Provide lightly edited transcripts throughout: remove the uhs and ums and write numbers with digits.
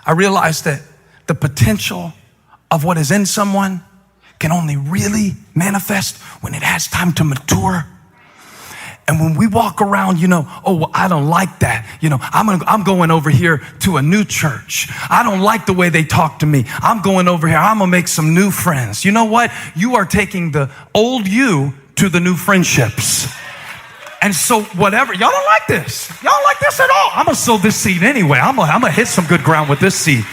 I realized that the potential of what is in someone can only really manifest when it has time to mature. And when we walk around, oh, well, I don't like that. I'm going over here to a new church. I don't like the way they talk to me. I'm going over here. I'm going to make some new friends. You know what? You are taking the old you to the new friendships. And so whatever, y'all don't like this. Y'all don't like this at all. I'm going to sow this seed anyway. I'm going to hit some good ground with this seed.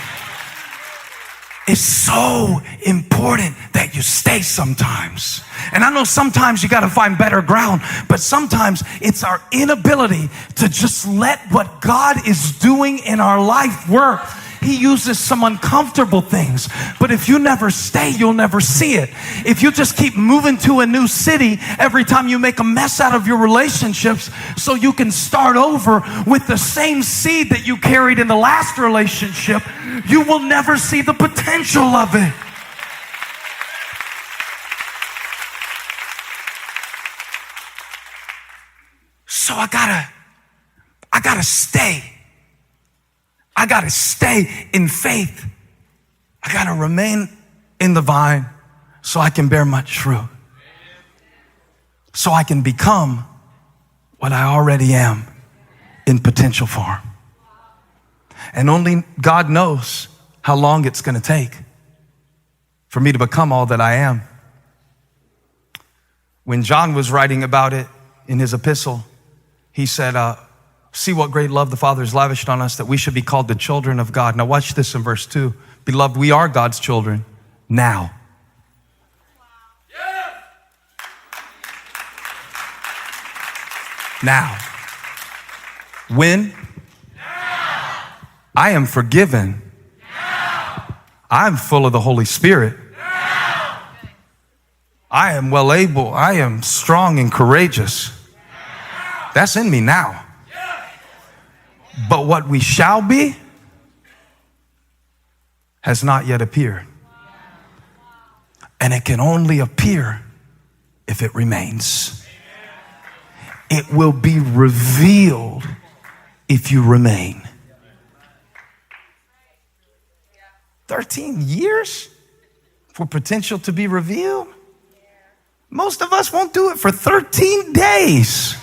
It's so important that you stay sometimes. And I know sometimes you got to find better ground, but sometimes it's our inability to just let what God is doing in our life work. He uses some uncomfortable things, but if you never stay, you'll never see it. If you just keep moving to a new city every time you make a mess out of your relationships so you can start over with the same seed that you carried in the last relationship, you will never see the potential of it. So I gotta stay. I got to stay in faith. I got to remain in the vine so I can bear much fruit. So I can become what I already am in potential form. And only God knows how long it's going to take for me to become all that I am. When John was writing about it in his epistle, he said, see what great love the Father has lavished on us, that we should be called the children of God. Now watch this in verse 2. Beloved, we are God's children now. Now. When? Now. I am forgiven. Now. I am full of the Holy Spirit. Now. I am well able. I am strong and courageous. Now. That's in me now. But what we shall be has not yet appeared. And it can only appear if it remains. It will be revealed if you remain. 13 years for potential to be revealed? Most of us won't do it for 13 days.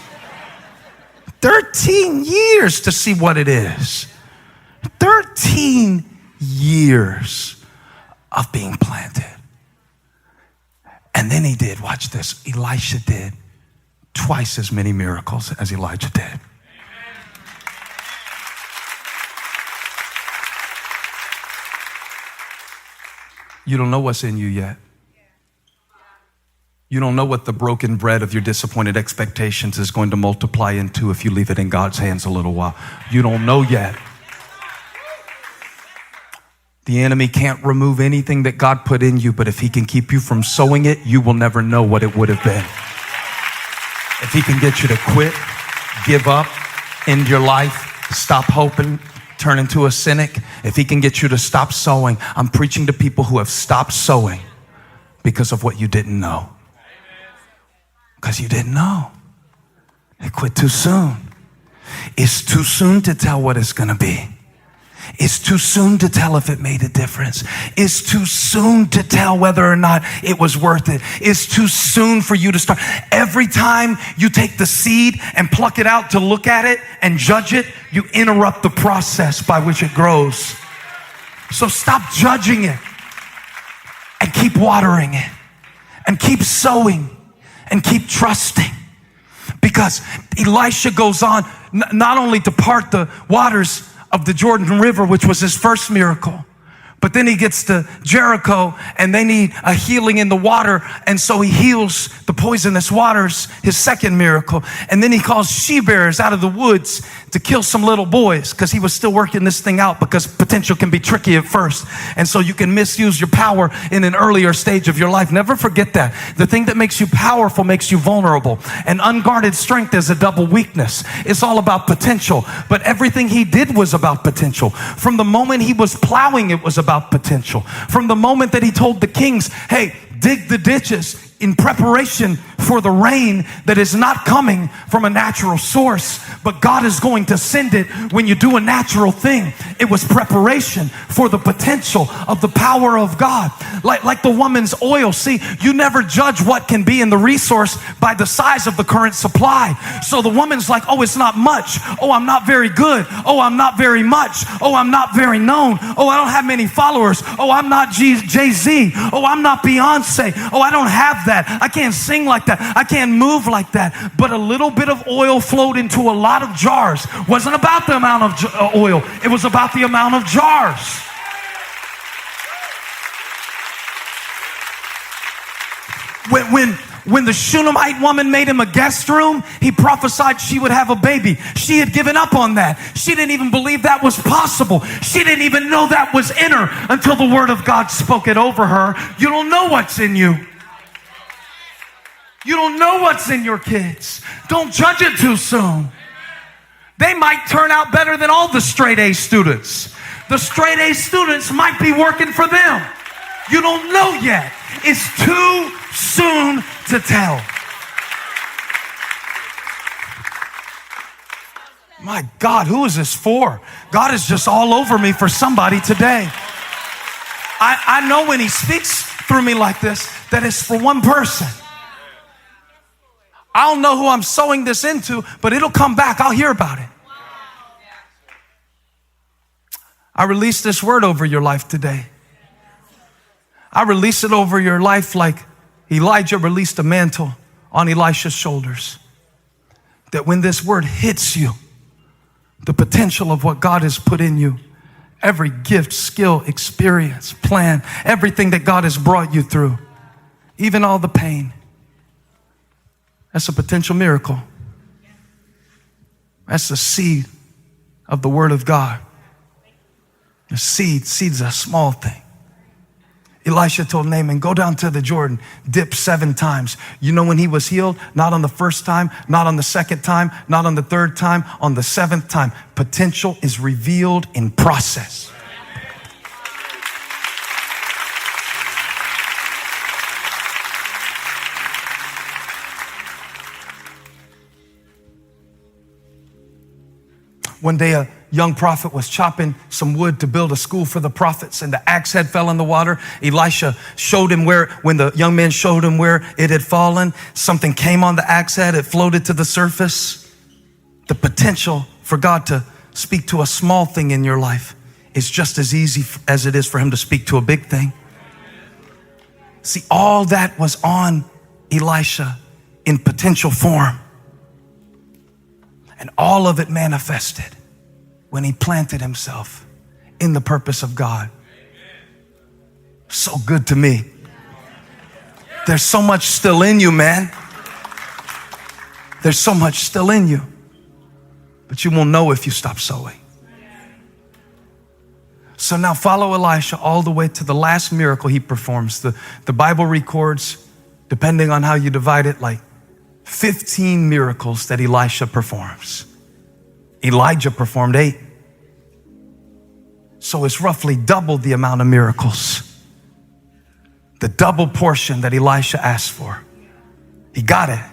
13 years to see what it is. 13 years of being planted. And then he did, watch this, Elisha did twice as many miracles as Elijah did. You don't know what's in you yet. You don't know what the broken bread of your disappointed expectations is going to multiply into if you leave it in God's hands a little while. You don't know yet. The enemy can't remove anything that God put in you, but if he can keep you from sowing it, you will never know what it would have been. If he can get you to quit, give up, end your life, stop hoping, turn into a cynic, if he can get you to stop sowing, I'm preaching to people who have stopped sowing because of what you didn't know. Because you didn't know. They quit too soon. It's too soon to tell what it's going to be. It's too soon to tell if it made a difference. It's too soon to tell whether or not it was worth it. It's too soon for you to start. Every time you take the seed and pluck it out to look at it and judge it, you interrupt the process by which it grows. So stop judging it and keep watering it and keep sowing and keep trusting. Because Elisha goes on not only to part the waters of the Jordan River, which was his first miracle, but then he gets to Jericho and they need a healing in the water. And so he heals the poisonous waters, his second miracle. And then he calls she-bears out of the woods to kill some little boys because he was still working this thing out, because potential can be tricky at first. And so you can misuse your power in an earlier stage of your life. Never forget that. The thing that makes you powerful makes you vulnerable. And unguarded strength is a double weakness. It's all about potential. But everything he did was about potential. From the moment he was plowing, it was about potential. From the moment that he told the kings, hey, dig the ditches in preparation for the rain that is not coming from a natural source, but God is going to send it when you do a natural thing. It was preparation for the potential of the power of God. Like the woman's oil. See, you never judge what can be in the resource by the size of the current supply. So the woman's like, oh, it's not much. Oh, I'm not very good. Oh, I'm not very much. Oh, I'm not very known. Oh, I don't have many followers. Oh, I'm not Jay-Z. Oh, I'm not Beyonce. Oh, I don't have that. I can't sing like that. I can't move like that. But a little bit of oil flowed into a lot of jars. Wasn't about the amount of oil. It was about the amount of jars. When the Shunammite woman made him a guest room, he prophesied she would have a baby. She had given up on that. She didn't even believe that was possible. She didn't even know that was in her until the word of God spoke it over her. You don't know what's in you. You don't know what's in your kids. Don't judge it too soon. They might turn out better than all the straight A students. The straight A students might be working for them. You don't know yet. It's too soon to tell. My God, who is this for? God is just all over me for somebody today. I know when he speaks through me like this, that it's for one person. I don't know who I'm sowing this into, but it'll come back. I'll hear about it. I release this word over your life today. I release it over your life like Elijah released a mantle on Elisha's shoulders. That when this word hits you, the potential of what God has put in you, every gift, skill, experience, plan, everything that God has brought you through, even all the pain, that's a potential miracle. That's the seed of the word of God. The seed's a small thing. Elisha told Naaman, go down to the Jordan, dip 7 times. You know when he was healed? Not on the first time, not on the second time, not on the third time, on the 7th time. Potential is revealed in process. One day a young prophet was chopping some wood to build a school for the prophets, and the axe head fell in the water. Elisha showed him when the young man showed him where it had fallen, something came on the axe head. It floated to the surface. The potential for God to speak to a small thing in your life is just as easy as it is for him to speak to a big thing. See, all that was on Elisha in potential form. And all of it manifested when he planted himself in the purpose of God. So good to me. There's so much still in you, man. There's so much still in you. But you won't know if you stop sowing. So now follow Elisha all the way to the last miracle he performs. The Bible records, depending on how you divide it, like 15 miracles that Elisha performs. Elijah performed 8. So it's roughly double the amount of miracles. The double portion that Elisha asked for. He got it.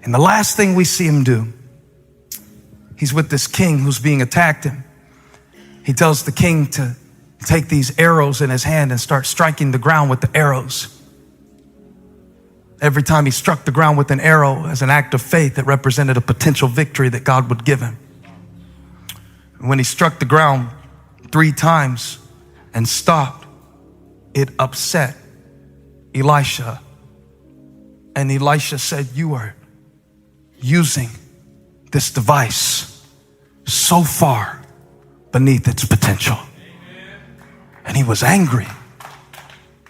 And the last thing we see him do he's with this king who's being attacked. Him. He tells the king to take these arrows in his hand and start striking the ground with the arrows. Every time he struck the ground with an arrow as an act of faith, it represented a potential victory that God would give him. When he struck the ground 3 times and stopped, it upset Elisha. And Elisha said, "You are using this device so far beneath its potential." And he was angry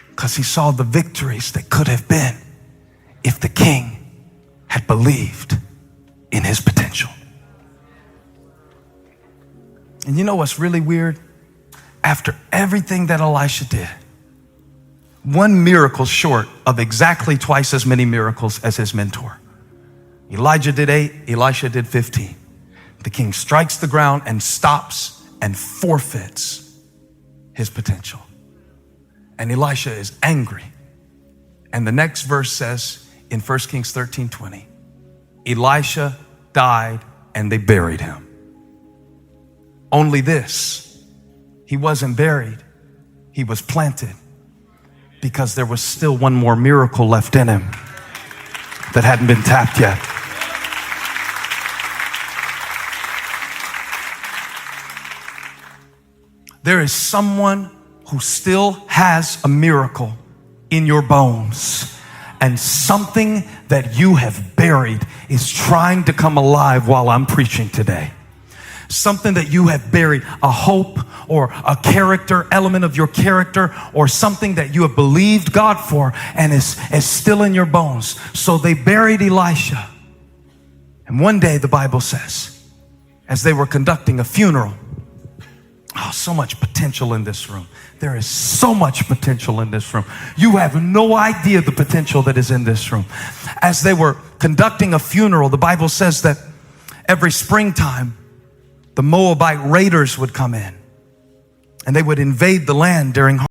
because he saw the victories that could have been if the king had believed in his potential. And you know what's really weird? After everything that Elisha did, 1 miracle short of exactly twice as many miracles as his mentor. Elijah did 8, Elisha did 15. The king strikes the ground and stops and forfeits his potential. And Elisha is angry. And the next verse says in 1 Kings 13:20, Elisha died and they buried him. Only this, he wasn't buried, he was planted, because there was still one more miracle left in him that hadn't been tapped yet. There is someone who still has a miracle in your bones, and something that you have buried is trying to come alive while I'm preaching today. Something that you have buried, a hope or a character, element of your character, or something that you have believed God for and is still in your bones. So they buried Elisha. And one day the Bible says, as they were conducting a funeral, oh, so much potential in this room. There is so much potential in this room. You have no idea the potential that is in this room. As they were conducting a funeral, the Bible says that every springtime, the Moabite raiders would come in and they would invade the land during